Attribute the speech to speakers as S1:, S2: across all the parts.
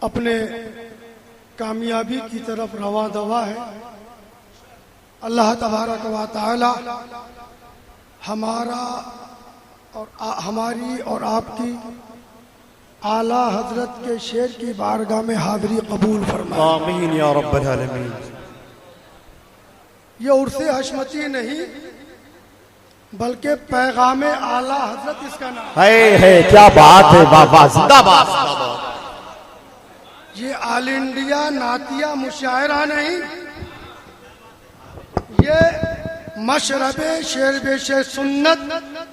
S1: अपने कामयाबी की तरफ रवा दवा है। अल्लाह तबारक व तआला हमारा और हमारी और आपकी आला हजरत के शेर की बारगाह में हाज़िरी कबूल फरमाए।
S2: आमीन या रब्बल आलमीन।
S1: ये उर्से हशमती नहीं बल्कि पैगाम आला हजरत इसका नाम
S2: है। क्या बात है, बाबा जिंदाबाद जिंदाबाद।
S1: ये ऑल इंडिया नातिया मुशायरा नहीं, ये मशरबे शेरबेशे सुन्नत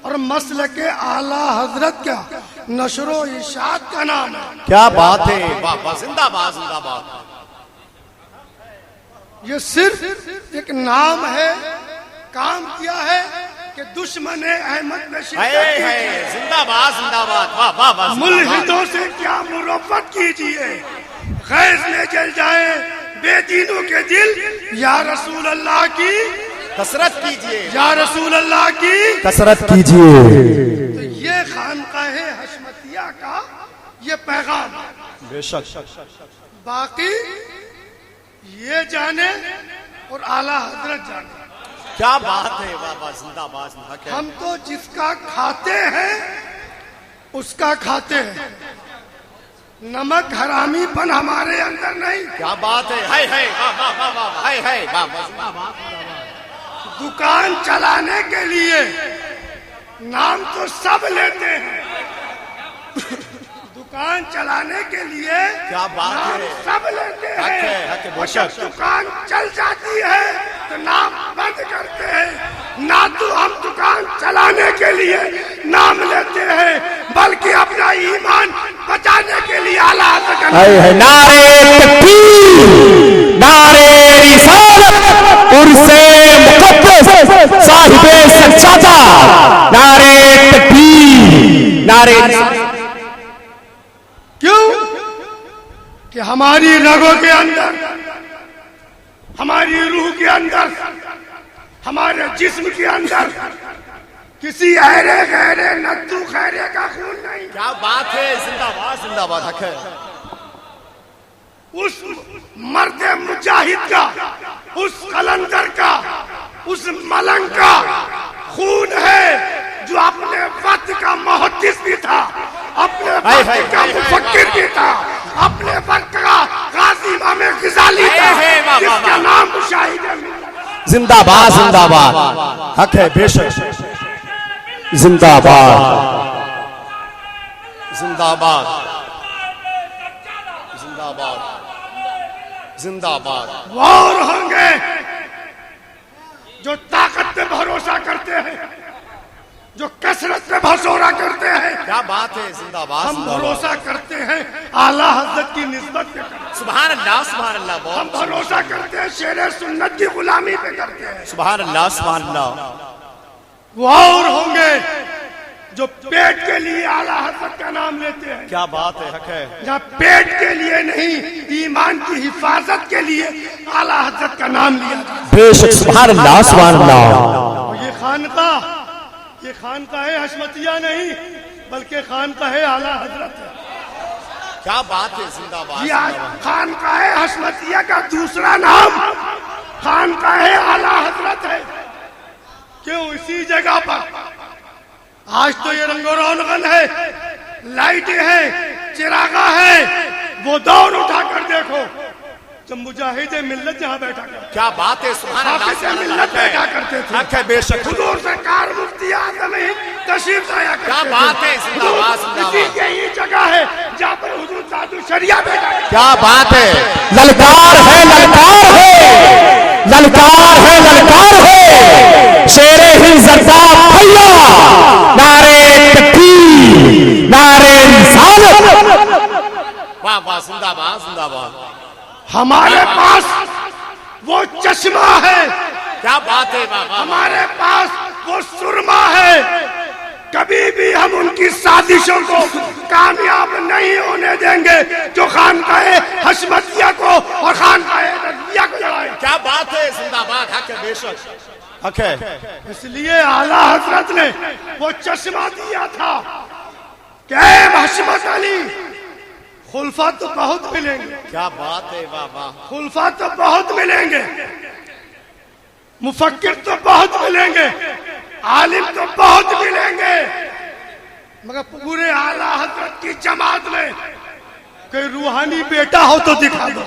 S1: और मसलके आला हजरत का नशरो इशात का नाम है।
S2: क्या बात है, बाबा जिंदाबाद जिंदाबाद।
S1: ये सिर्फ एक नाम है, काम किया है कि दुश्मन अहमद में
S2: है। जिंदाबाद जिंदाबाद। वाह वाह वाह।
S1: मुल्हिदों से क्या मुरव्वत कीजिए, गैस में जल जाए बेदीनों के दिल। या रसूल अल्लाह की
S2: कसरत कीजिए,
S1: या रसूल अल्लाह की
S2: कसरत कीजिए।
S1: तो ये खानकाहे हशमतिया का ये पैगाम
S2: बेशक।
S1: बाकी ये जाने और आला हजरत जाने।
S2: क्या बात है बाबा जिंदाबाद।
S1: हम तो जिसका खाते हैं उसका खाते हैं, नमक हरामीपन हमारे अंदर नहीं।
S2: क्या बात है, वाह वाह वाह वाह, है बाबा जिंदाबाद।
S1: दुकान चलाने के लिए नाम तो सब लेते हैं, दुकान चलाने के लिए
S2: क्या बात
S1: नाम
S2: है,
S1: सब लेते हैं। और जब
S2: बेशक।
S1: दुकान चल जाती है तो नाम बंद करते हैं। ना तो हम दुकान चलाने के लिए नाम लेते हैं बल्कि अपना ईमान बचाने के लिए आला हजरत का
S2: नारे तकबीर, नारे रिसालत, उर्से मुक़द्दस, साहिबे सज्जादा, नारे तकबीर, नारे
S1: क्यों कि हमारी रगों के अंदर, हमारी रूह के अंदर, हमारे जिस्म के अंदर किसी अहरे गहरे नद्दू खैरे का खून नहीं।
S2: क्या बात है, जिंदाबाद जिंदाबाद। हक है।
S1: उस मर्द मुजाहिद का, उस कलंदर का, उस मलंग का खून है जो अपने वक्त का मुहद्दिस भी था, अपने वक्त का मुफक्किर भी था, अपने वक्त का गाजी इमाम ग़ज़ाली था, जिसका नाम मुशाहिद है।
S2: जिंदाबाद जिंदाबाद। हक है, बेशक। जिंदाबाद जिंदाबाद जिंदाबाद जिंदाबाद।
S1: और होंगे जो ताकत पे भरोसा करते हैं, जो कसरत पे भरोसा करते हैं।
S2: क्या बात है, जिंदाबाद।
S1: हम भरोसा करते हैं आला हजरत की निस्बत पे करते हैं।
S2: सुभान अल्लाह सुभान अल्लाह।
S1: हम भरोसा करते हैं शेर सुन्नत की गुलामी पे करते हैं।
S2: सुभान अल्लाह सुभान अल्लाह।
S1: वो और होंगे जो पेट के लिए आला हजरत का नाम लेते हैं।
S2: क्या बात है, हक है।
S1: जहाँ पेट के लिए नहीं, ईमान की हिफाजत के लिए आला हजरत का नाम लिया जाता है।
S2: बेशक। सुभान अल्लाह सुभान अल्लाह।
S1: ये खानका है हशमतिया नहीं बल्कि खानका है आला हजरत है।
S2: क्या बात है, जिंदाबाद।
S1: ये खानका है हशमतिया का दूसरा नाम खानका है आला हजरत है। क्यों? इसी जगह पर आज तो ये रंगो रौनगन है, लाइटें हैं, चिरागा है। वो दौर उठाकर देखो जब मुजाहिद मिल्लत जहाँ बैठा करते।
S2: क्या बात है, सुभान अल्लाह।
S1: मिल्लत बैठा करते थे।
S2: हक है, बेशक।
S1: हुजूर सरकार मुफ्ती आज़म तशरीफ लाया करते थे।
S2: क्या बात है, जिंदाबाद जिंदाबाद।
S1: यही जगह है जहाँ पर हुजूर साधु शरिया बैठा करते।
S2: क्या बात है। ललकार है, ललकार है, ललकार है, ललकार है। शेरे ही ज़रदार भैया, नारे तकबीर, नारे रिसालत। वाह वाह, जिंदाबाद जिंदाबाद।
S1: हमारे पास वो चश्मा है।
S2: क्या बात है बाबा।
S1: हमारे पास वो सुरमा है। कभी भी हम उनकी साजिशों को कामयाब नहीं होने देंगे जो खानकाहे हशमतिया को और खानकाहे रज़िया को जलाए।
S2: क्या बात है, जिंदाबाद। हक है, बेशक। हक है।
S1: इसलिए आला हजरत ने वो चश्मा दिया था कि हशमत अली खुलफा तो बहुत मिलेंगे,
S2: क्या बात है, वाह वाह।
S1: खुलफा तो बहुत मिलेंगे, मुफक्किर तो बहुत मिलेंगे, आलिम तो बहुत मिलेंगे, मगर पूरे आला हजरत की जमात में कोई रूहानी बेटा हो तो दिखा दो।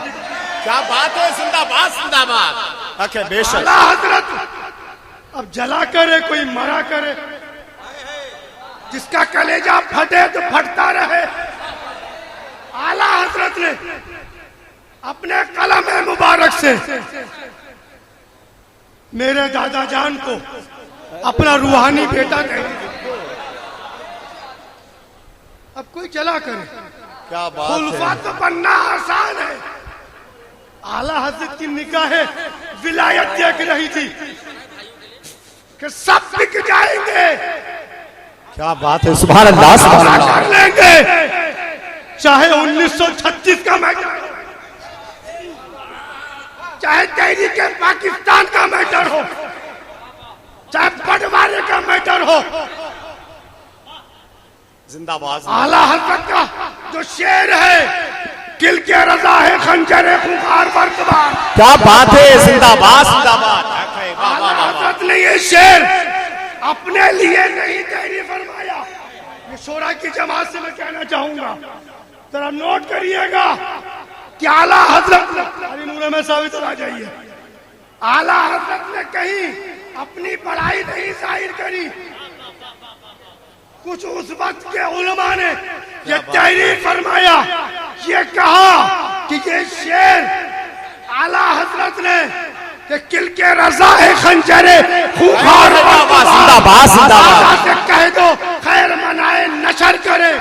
S2: क्या बात है, जिंदाबाद जिंदाबाद। ओके, बेशक।
S1: आला हजरत अब जला करे कोई मरा करे, जिसका कलेजा फटे तो फटता रहे। आला हजरत ने अपने कलम मुबारक से मेरे दादा जान को अपना रूहानी बेटा कह दिया। अब कोई चला करे,
S2: क्या बात
S1: खुलफा
S2: है।
S1: तो बनना आसान है। आला हजरत की निगाहें विलायत देख रही थी कि सब बिक जाएंगे,
S2: क्या बात है, सुभान अल्लाह सुभान
S1: ऐसा
S2: अल्लाह।
S1: कर लेंगे चाहे 1936 का मैटर हो, चाहे तहरीक पाकिस्तान का मैटर हो, चाहे बंटवारे का मैटर हो।
S2: जिंदाबाद।
S1: आला हजरत का जो शेर है, किल के रजा है खंजर खुखार बरकबार।
S2: क्या बात है, जिंदाबाद जिंदाबाद। ओके, वाह
S1: आला
S2: वाह वाह।
S1: हजरत ने ये शेर अपने लिए नहीं तहरीर फरमाया। ये शोरा की जमात से मैं कहना चाहूंगा, जरा नोट करिएगा कि आला हजरत अरे नूरे में साबित आ जाइए। आला हजरत ने कहीं अपनी पढ़ाई नहीं जाहिर करी। कुछ उस वक्त के उलमा ने ये तहरीर फरमाया, ये कहा कि ये शेर आला हजरत ने कि किल के रजा है खंजरे खूंखार
S2: जिंदाबाद जिंदाबाद।
S1: से कह दो खैर मनाए नशर करे।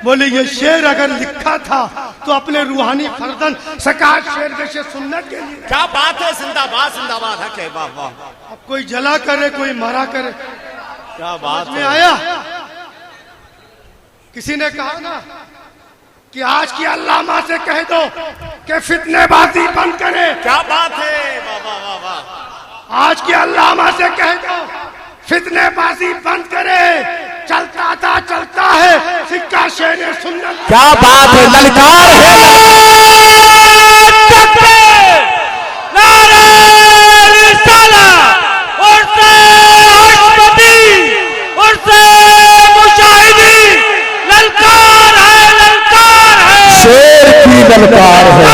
S1: बोले ये शेर अगर लिखा था तो अपने रूहानी फर्जन सकात शेर जैसे सुन्नत के लिए।
S2: क्या बात है, जिंदाबाद जिंदाबाद। ओके, वाह वाह।
S1: अब कोई जला करे कोई मरा करे,
S2: क्या बात
S1: में
S2: है।
S1: आया। किसी ने कहा ना कि आज की अल्लामा से कह दो कि फितनेबाजी बंद करे।
S2: क्या बात है, वाह वाह वाह वाह।
S1: आज के अल्लामा से कह दो फितनेबाजी बंद करे। चलता है सिक्का शेर सुन्नत।
S2: क्या बात है, ललकार है। शेर की ललकार है।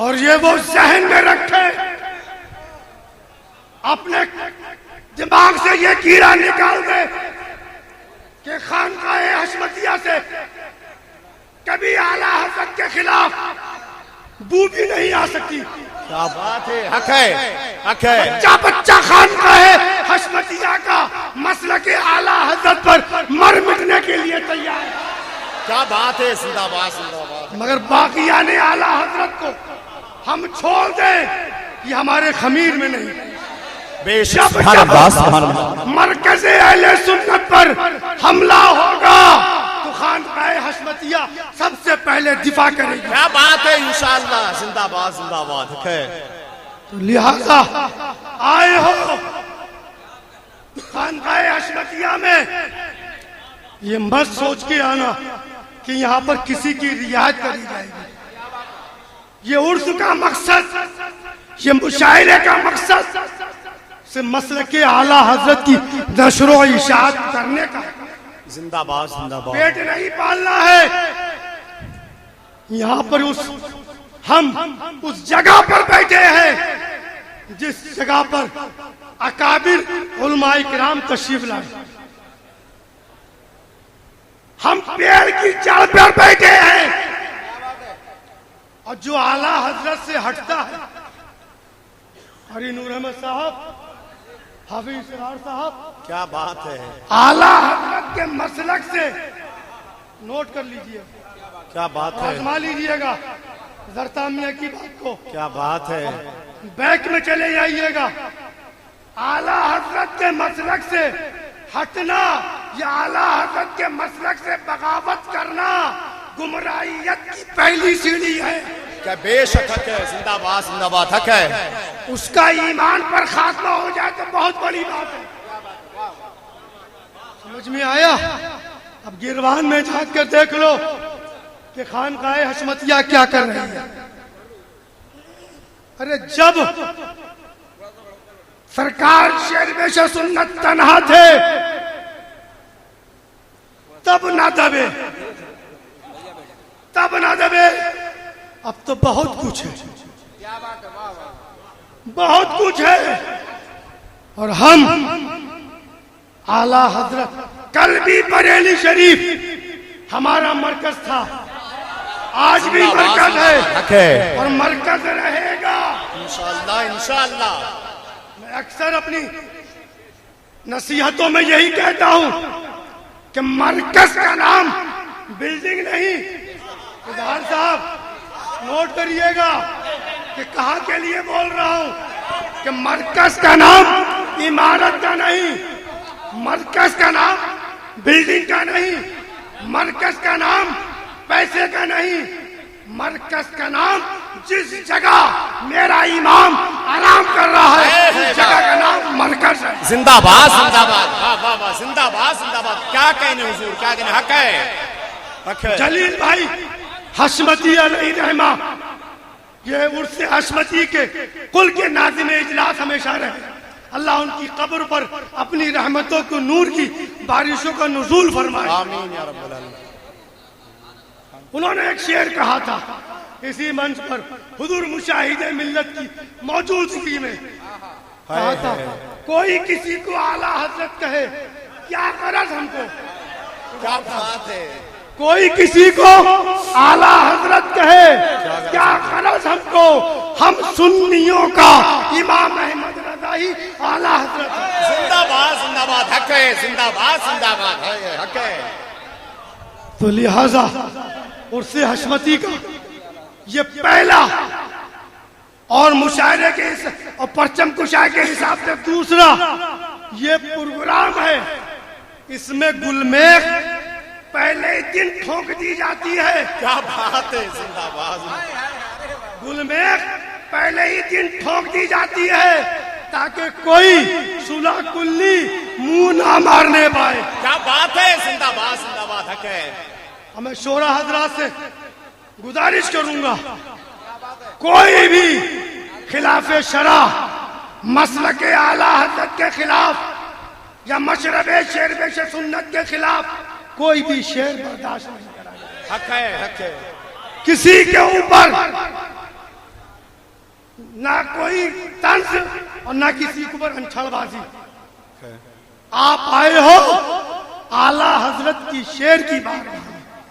S1: और ये वो जहन में रखे, अपने दिमाग से ये कीड़ा निकाल दे कि खानकाए हशमतिया से कभी आला हजरत के खिलाफ बू भी नहीं आ सकती।
S2: क्या बात है, हक है, हक है।
S1: बच्चा बच्चा खानकाए हशमतिया का मसला के आला हजरत पर मर मिटने के लिए तैयार है।
S2: क्या बात है, जिंदाबाद जिंदाबाद।
S1: मगर बाकिया ने आला हजरत को हम छोड़ दें, ये हमारे खमीर में नहीं।
S2: बेशक
S1: मरकज़ अहले सुन्नत पर हमला होगा तो खानकाए हशमतिया सबसे पहले दिफा करेगी।
S2: क्या बात है, इंशाअल्लाह। जिंदाबाद जिंदाबाद। हक है।
S1: तो लिहाजा आए हो खानकाए हशमतिया में, ये मत सोच के आना कि यहाँ पर किसी की रियायत करी जाएगी। ये उर्स का मकसद, ये मुशायरे का मकसद से मसले के आला हजरत की नशरो इशाअत करने का।
S2: जिंदाबाद जिंदाबाद।
S1: पेट नहीं पालना है। यहाँ पर हम उस जगह पर बैठे हैं जिस जगह पर अकाबिर उलमाए किराम तशरीफ लाए। हम पेड़ की जड़ पर बैठे हैं और जो आला हजरत से हटता है, हरी नूर अहमद साहब, हाफिज इसरार साहब,
S2: क्या बात है,
S1: आला हजरत के मसलक से नोट कर लीजिए,
S2: क्या बात है,
S1: आजमा लीजिएगा जरतामिया की बात को।
S2: क्या बात है।
S1: बैक में चले जाइएगा। आला हजरत के मसलक से हटना, या आला हजरत के मसलक से बगावत करना गुमराहियत की पहली सीढ़ी है।
S2: क्या बेशक हक है, जिंदाबाद जिंदाबाद हक है।
S1: उसका ईमान पर खात्मा हो जाए तो बहुत बड़ी बात है। समझ में आया? अब गिरवान में झांक कर देख लो कि खानकाए हशमतिया क्या कर रही है। अरे जब सरकार शेरवेश सुन्नत तन्हा थे तब ना दबे, तब ना दबे। अब तो बहुत कुछ है, बहुत कुछ है। और हम आला हजरत, कल भी बरेली शरीफ हमारा मरकज था, आज भी मरकज है और मरकज रहेगा
S2: इंशाअल्लाह इंशाअल्लाह।
S1: मैं अक्सर अपनी नसीहतों में यही कहता हूं कि मरकज का नाम बिल्डिंग नहीं। प्रधान साहब नोट करिएगा कि कहाँ के लिए बोल रहा हूं कि मरकज का नाम इमारत का नहीं, मरकज का नाम बिल्डिंग का नहीं, मरकज का नाम पैसे का नहीं, मरकज का नाम जिस जगह मेरा इमाम आराम कर रहा है उस जगह का नाम मरकज है।
S2: जिंदाबाद जिंदाबाद, वाह वाह वाह, जिंदाबाद जिंदाबाद। क्या कहने हुजूर, क्या कहने, हक है, हक है।
S1: जलील भाई हशमती अलैहि रहमा, ये उर्स हशमती के कुल के नाज़िम इजलास हमेशा रहे। अल्लाह उनकी कब्र पर अपनी रहमतों को, नूर की बारिशों का नुज़ूल फरमाए।
S2: आमीन या रब्बल आलमीन।
S1: उन्होंने एक शेर कहा था इसी मंच पर हुजूर मुशाहिदे मिल्लत की मौजूदगी में, कहा था कोई किसी को आला हजरत कहे क्या गरज हमको,
S2: क्या बात है।
S1: कोई किसी को आला हजरत कहे क्या गरज हमको, हम सुन्नियों का इमाम अहमद रज़ा ही आला हजरत है।
S2: जिंदाबाद जिंदाबाद, हक है, जिंदाबाद जिंदाबाद है, हक है।
S1: तो लिहाजा उर्से हशमती का ये पहला और मुशायरे के और परचम कुशाई के हिसाब से दूसरा ये प्रोग्राम है। इसमें गुलमेख पहले ही दिन ठोक दी जाती है।
S2: क्या बात है, जिंदाबाद।
S1: गुलमेख पहले ही दिन ठोक दी जाती है ताकि कोई सुलह कुल्ली मुंह ना मारने पाए।
S2: क्या बात है, जिंदाबाद जिंदाबाद, हक है।
S1: मैं शोरा हजरात से गुजारिश करूंगा कोई भी खिलाफ शरा, मसलक आला हजरत के खिलाफ या मशरबे शेरबेश सुन्नत के खिलाफ कोई भी शेर बर्दाश्त नहीं करेगा।
S2: हक है, हक है।
S1: किसी के ऊपर ना कोई तंज और ना किसी के ऊपर अंछड़बाजी। आप आए हो आला हजरत की शेर की बात है।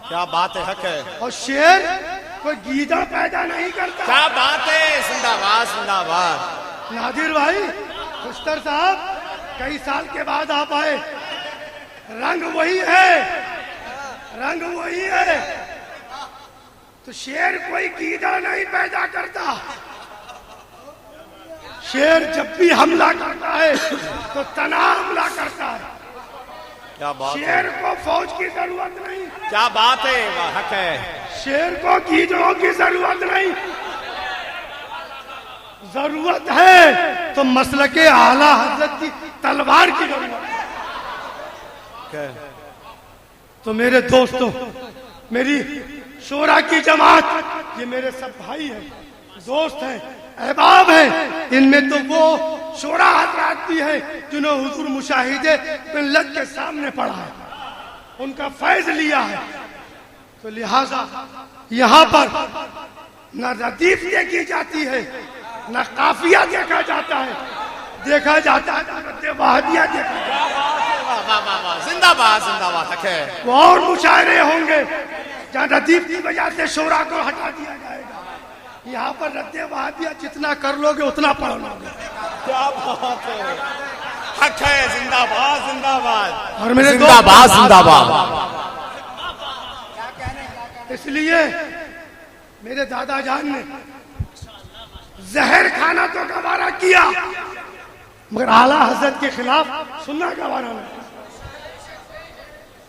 S2: क्या बात है, हक है।
S1: और शेर कोई गीदा पैदा नहीं करता।
S2: क्या बात है, जिंदाबाद जिंदाबाद।
S1: नादिर भाई, खुशतर साहब, कई साल के बाद आप आए, रंग वही है, रंग वही है। तो शेर कोई गीदा नहीं पैदा करता। शेर जब भी हमला करता है तो तना हमला करता है।
S2: क्या बात है।
S1: शेर को फौज की जरूरत नहीं।
S2: क्या बात है, वाह, हक है।
S1: शेर को गीदड़ों की जरूरत नहीं, जरूरत है तो मसलके आला हजरत की तलवार की जरूरत है। तो मेरे दोस्तों, मेरी शोरा की जमात, ये मेरे सब भाई हैं, दोस्त हैं, अहबाब हैं। इनमें तो वो शोरा हजरात भी हैं जिन्होंने हुजूर मुशाहिदे मिल्लत के सामने पढ़ा है, उनका फैज लिया है। तो लिहाजा यहाँ पर न रदीफ देखी जाती है, न काफिया देखा जाता है, देखा जाता है वहाबिया देखा जाता है।
S2: जिंदाबाद जिंदाबाद, हक है।
S1: वो और मुशायरे होंगे जहाँ रदीफ की वजह से शोरा को हटा दिया जाएगा। यहाँ पर रद्दे वहाबिया जितना कर लोगे उतना पढ़ लोगे।
S2: क्या बात है, हक है, जिंदाबाद जिंदाबाद।
S1: और मेरे
S2: जिंदाबाद जिंदाबाद।
S1: इसलिए मेरे दादा जान ने जहर खाना तो गवारा किया, मगर आला हजरत के खिलाफ सुनना गवारा नहीं।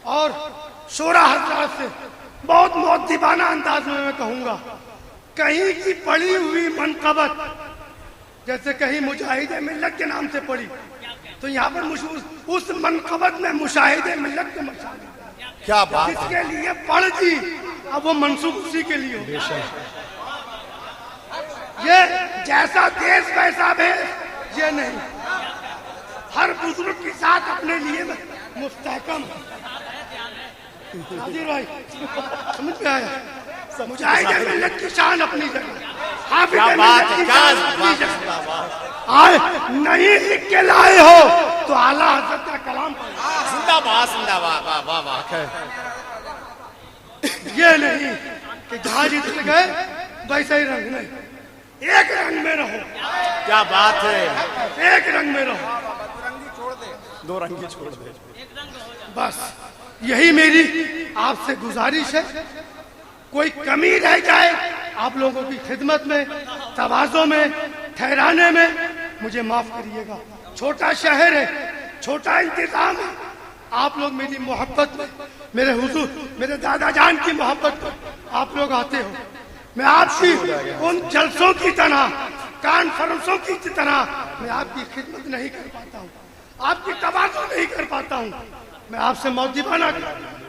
S1: और शोरा हजरात से बहुत मुअद्दिबाना अंदाज में मैं कहूंगा, कहीं की पड़ी हुई मनकबत, जैसे कहीं मुजाहिद मिल्लत के नाम से पड़ी, तो यहाँ पर उस मनकबत में मुशाहिदे मिल्लत के मशाहिद,
S2: क्या बात है।
S1: जिसके लिए पढ़ जी, अब वो मंसूब उसी के लिए हो। ये जैसा देश वैसा भेष, ये नहीं, हर बुजुर्ग के साथ अपने लिए मुस्तहकम। हाजिर भाई समझ में आया, मुजाहिद मिल्लत की शान अपनी जगह, हाफिज
S2: क्या बात है,
S1: मिल्लत की
S2: क्या
S1: शान अपनी
S2: बात
S1: जगह।
S2: है।
S1: आए नहीं लिख के लाए हो तो आला हज़रत का कलाम पढ़ो।
S2: जिंदाबाद जिंदाबाद, वाह वाह वाह।
S1: ये नहीं कि जहां जितने गए वैसे ही रंग नहीं, एक रंग में रहो।
S2: क्या बात है,
S1: एक रंग में रहो,
S2: दो रंगी छोड़ दे।
S1: बस यही मेरी आपसे गुजारिश है। कोई कमी रह जाए आप लोगों की खिदमत में, तवाज़ो में, ठहराने में, मुझे माफ करिएगा। छोटा शहर है, छोटा इंतजाम है, आप लोग मेरी मोहब्बत में, मेरे हुजूर, मेरे दादा जान की मोहब्बत पर आप लोग आते हो। मैं आपकी उन जलसों की तरह, कॉन्फ्रेंसों की तरह मैं आपकी खिदमत नहीं कर पाता हूँ, आपकी तवाज़ो नहीं कर पाता हूँ। मैं आपसे मुअद्दिबाना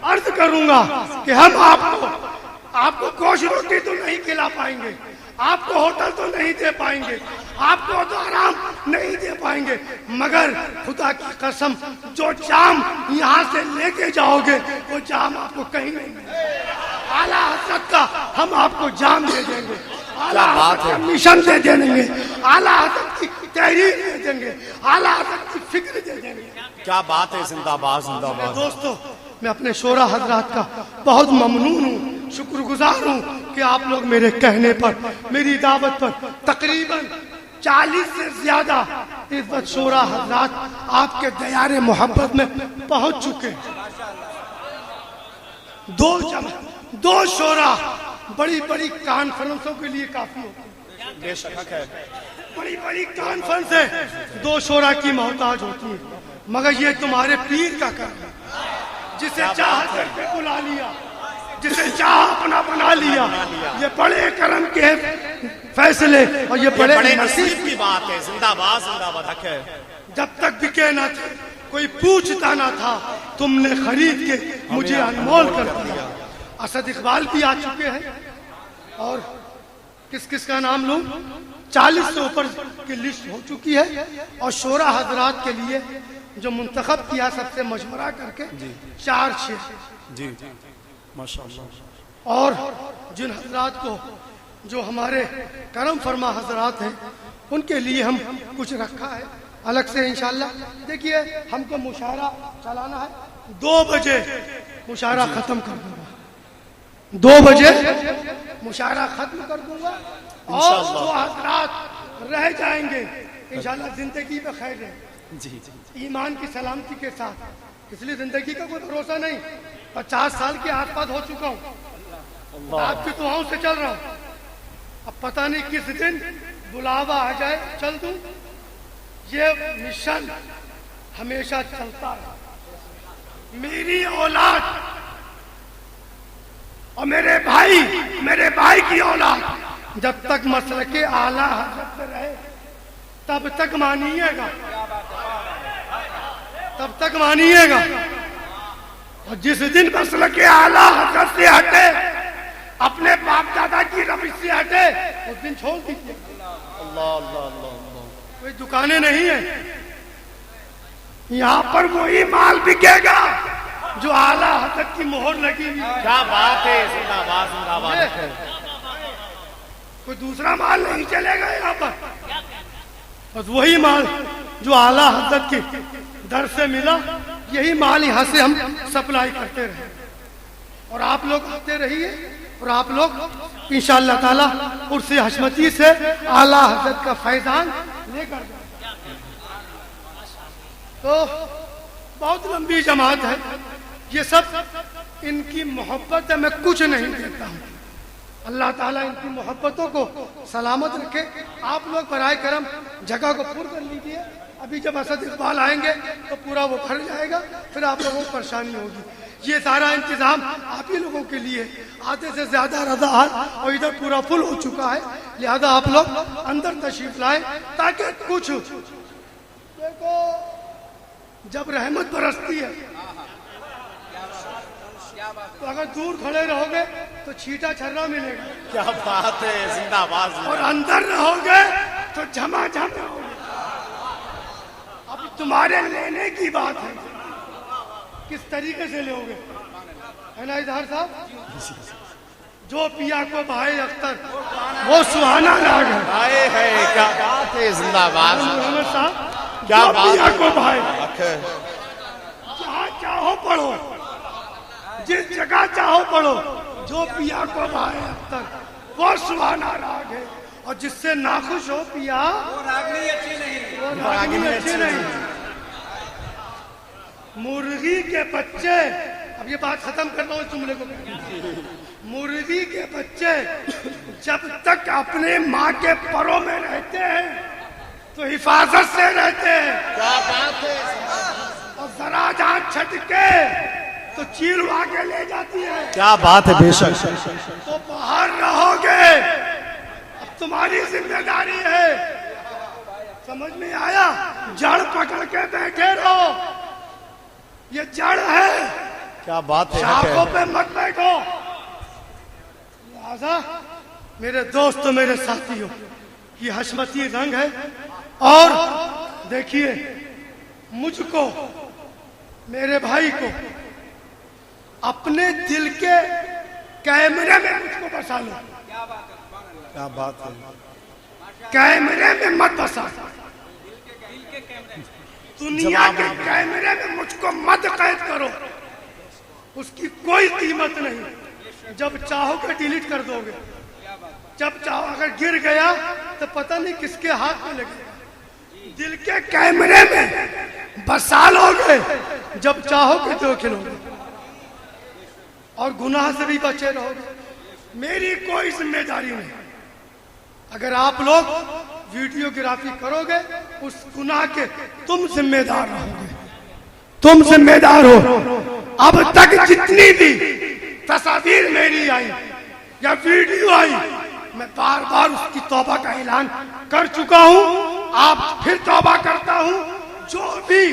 S1: अर्ज करूंगा कि हम आपको गोश्त रोटी तो नहीं खिला पाएंगे, आपको होटल तो नहीं दे पाएंगे, आपको तो आराम नहीं दे पाएंगे, मगर खुदा की कसम जो जाम यहाँ से लेके जाओगे वो जाम आपको कहीं नहीं मिलेगा। आला हज़रत का हम आपको जाम दे देंगे, आला हज़रत का मिशन दे देंगे, आला हज़रत की तहरीर दे देंगे, आला हज़रत की फिक्र दे देंगे।
S2: क्या बात है, जिंदाबाद जिंदाबाद।
S1: दोस्तों, मैं अपने शोरा हजरात का बहुत ममनून हूँ, शुक्रगुजार हूँ कि आप लोग मेरे कहने पर, मेरी दावत पर तकरीबन 40 से ज्यादा इस वक्त शोरा हजरात आपके दयारे मोहब्बत में पहुंच चुके हैं। दो शोरा बड़ी बड़ी कॉन्फ्रेंसों के लिए काफी होती है,
S2: बेशक है।
S1: बड़ी बड़ी कॉन्फ्रेंस है, 2 शोरा की मोहताज होती है, मगर ये तुम्हारे पीर का काम है, जिसे चाह करके बुला लिया, जिसे चाह अपना बना लिया। ये बड़े करम के फैसले और ये बड़े
S2: नसीब की बात है। जिंदाबाद जिंदाबाद, हक है।
S1: जब तक बिके ना थे, कोई पूछता ना था, तुमने खरीद के मुझे अनमोल कर दिया। असद इकबाल भी आ चुके हैं, और किस किस का नाम लूं, 40 से ऊपर की लिस्ट हो चुकी है। और शोरा हजरात के लिए जो मुंतखब किया सबसे मशवरा करके 4 शेर
S2: जी माशाअल्लाह।
S1: और जिन हजरात को जो हमारे करम फरमा हजरात हैं उनके लिए हम कुछ रखा है अलग से इंशाल्लाह। देखिए, हमको मुशायरा चलाना है, 2 बजे मुशायरा खत्म कर दूंगा, 2 बजे मुशायरा खत्म कर दूंगा। और जो हजरात रह जाएंगे इंशाल्लाह जिंदगी में खैर रहे,
S2: जी
S1: ईमान की सलामती के साथ। इसलिए जिंदगी का कोई भरोसा नहीं, 50 साल के आसपास हो चुका हूँ, आपकी दुआओं से चल रहा हूँ। अब पता नहीं किस दिन बुलावा आ जाए, चल दूं। ये मिशन हमेशा चलता है। मेरी औलाद और मेरे भाई की औलाद जब तक मसलके आला हज़रत पे रहे तब तक मानिएगा, तब तक मानिएगा। और जिस दिन मसलके आला हज़रत से हटे, अपने बाप दादा की रविश से हटे, उस दिन छोड़ दीजिए।
S2: अल्लाह अल्लाह अल्लाह।
S1: कोई दुकानें नहीं है यहाँ पर, वही माल बिकेगा जो आला हज़रत की मोहर लगी हुई।
S2: क्या बात है, जिंदाबाद जिंदाबाद।
S1: कोई दूसरा माल नहीं चलेगा यहाँ पर, बस वही माल जो आला हज़रत की दर से मिला, यही माल यहाँ से हम सप्लाई करते रहे। और आप लोग आते रहिए, और आप लोग इंशाअल्लाह ताला उर्से हशमती से आला हज़रत का फैजान लेकर जाए। तो बहुत लंबी जमात है, ये सब इनकी मोहब्बत है, मैं कुछ नहीं देता हूँ। अल्लाह ताला इनकी मोहब्बतों को सलामत रखे। आप लोग बराए करम जगह को पूर्ण कर लीजिए। अभी जब असद इकबाल आएंगे तो पूरा वो भर जाएगा, फिर आप लोगों को परेशानी होगी। ये सारा इंतजाम आप ही लोगों के लिए, आधे से ज्यादा रजा हाल और इधर पूरा फुल हो चुका है, लिहाजा आप लोग अंदर तशरीफ लाए ताकि कुछ देखो, जब रहमत बरसती है तो अगर दूर खड़े रहोगे तो छीटा छर्रा मिलेगा।
S2: क्या बात है, जिंदाबाद
S1: और अंदर रहोगे तो झमाझम रहोगे। अब तुम्हारे लेने की बात है, किस तरीके से लोगे, है ना इजहार साहब? जो पिया को भाई अख्तर वो सुहाना राग है।
S2: क्या बात है, जिंदाबाद
S1: मोहम्मद साहब,
S2: क्या
S1: जो
S2: बात
S1: पिया
S2: है।
S1: को भाई जहाँ चाहो पढ़ो, जिस जगह चाहो पढ़ो, जो पिया को भाई अख्तर वो सुहाना राग है। और जिससे नाखुश हो पिया वो रागनी अच्छी नहीं। मुर्गी के बच्चे, अब ये बात खत्म करना हो जुमले को, मुर्गी के बच्चे जब तक अपने माँ के परों में रहते हैं तो हिफाजत से रहते हैं,
S2: क्या बात है,
S1: और जरा जहाँ छटके तो चील उड़ा के ले जाती है।
S2: क्या बात है, बेशक।
S1: तो बाहर रहोगे, अब तुम्हारी जिम्मेदारी है। समझ में आया? जड़ पकड़ के बैठे रहो, ये जड़ है,
S2: क्या बात है,
S1: शाखों पे मत बैठो। लिहाजा मेरे दोस्तों, मेरे साथियों, ये हशमती रंग है। और देखिए, मुझको, मेरे भाई को अपने दिल के कैमरे में मुझको बसा लो।
S2: क्या बात है,
S1: कैमरे में मत बसा, दुनिया के कैमरे में मुझको मत कैद करो, उसकी कोई कीमत नहीं। जब चाहोगे डिलीट कर दोगे, जब चाहो, अगर गिर गया तो पता नहीं किसके हाथ में लगेगा। दिल के कैमरे में बसा लोगे, जब चाहोगे तो खिलोगे, और गुनाह से भी बचे रहोगे। मेरी कोई जिम्मेदारी नहीं। अगर आप लोग वीडियोग्राफी करोगे, उस गुनाह के तुम जिम्मेदार रहोगे, तुम जिम्मेदार हो। अब तक जितनी भी तस्वीर मेरी आई या वीडियो आई, मैं बार बार उसकी तौबा का ऐलान कर चुका हूं, आप फिर तौबा करता हूं। जो भी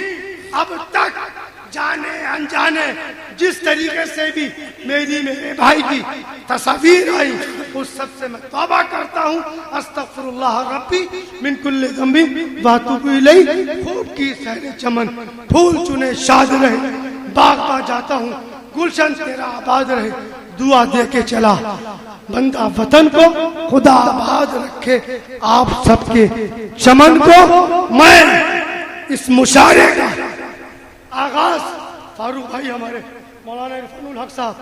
S1: अब तक जाने अनजाने जिस तरीके से भी मेरे भाई की तस्वीर आई, उस सब से मैं तौबा करता हूँ। अस्तगफिरुल्लाह रब्बी मिन कुल्लि ज़ंबी व अतूबु इलैहि। खूब की सहरे चमन, फूल चुने शाद रहे, बाग पा जाता हूँ, गुलशन तेरा आबाद रहे। दुआ दे के चला, बंदा वतन को खुदा आबाद रखे, आप सबके चमन को। मैं इस मुशायरे का आगाज फारूक भाई, हमारे मौलाना इरफानुल हक साहब,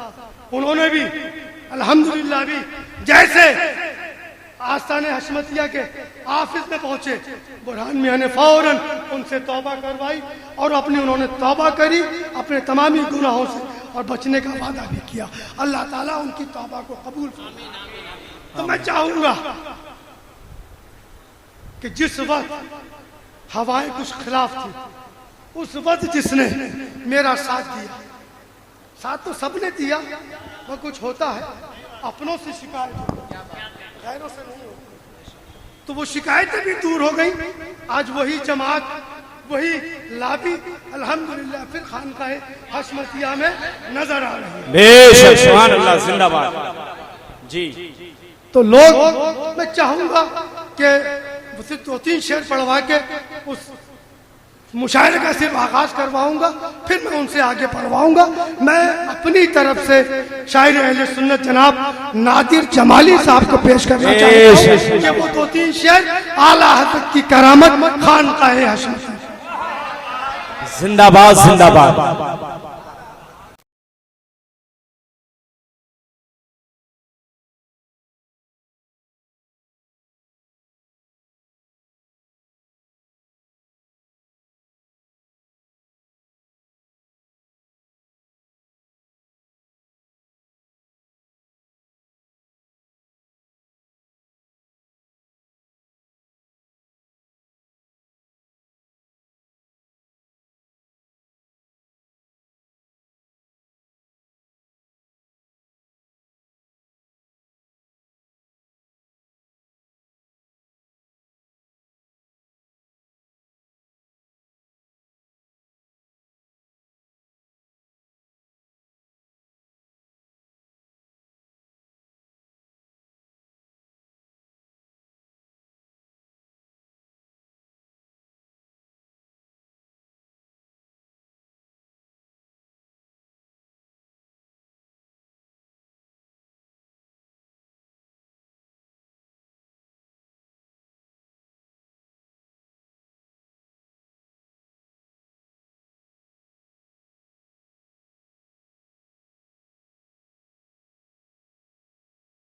S1: उन्होंने भी अल्हम्दुलिल्लाह भी जैसे आस्ताने हशमतिया के ऑफिस में पहुंचे, बुरहान मियां ने फौरन उनसे तौबा करवाई और उन्होंने तौबा करी अपने तमामी गुनाहों से और बचने का वादा भी किया। अल्लाह ताला उनकी तौबा को कबूल फरमाए। तो मैं चाहूंगा कि जिस वक्त हवाएं कुछ खिलाफ थी, उस वक्त जिसने मेरा साथ दिया, साथ तो सबने दिया, वो कुछ होता है अपनों से शिकायत, गैरों से नहीं होती, तो वो शिकायतें भी दूर हो गई। आज वही जमात, वही लाबी अल्हम्दुलिल्लाह फिर खानकाह हशमतिया में नजर आ रही है।
S2: बेशक, सुभान अल्लाह, जिंदाबाद जी।
S1: तो लोग, मैं चाहूंगा कि सिर्फ 2-3 शेर पढ़वा के उस मुशायरे का सिर्फ आगाज करवाऊंगा, फिर मैं उनसे आगे पढ़वाऊंगा। मैं अपनी तरफ से शायर अहले सुन्नत जनाब नादिर जमाली साहब को पेश करना चाहता हूं कि वो 2-3 शेर आला हज़रत की करामत खानकाह हशमती।
S2: जिंदाबाद, जिंदाबाद।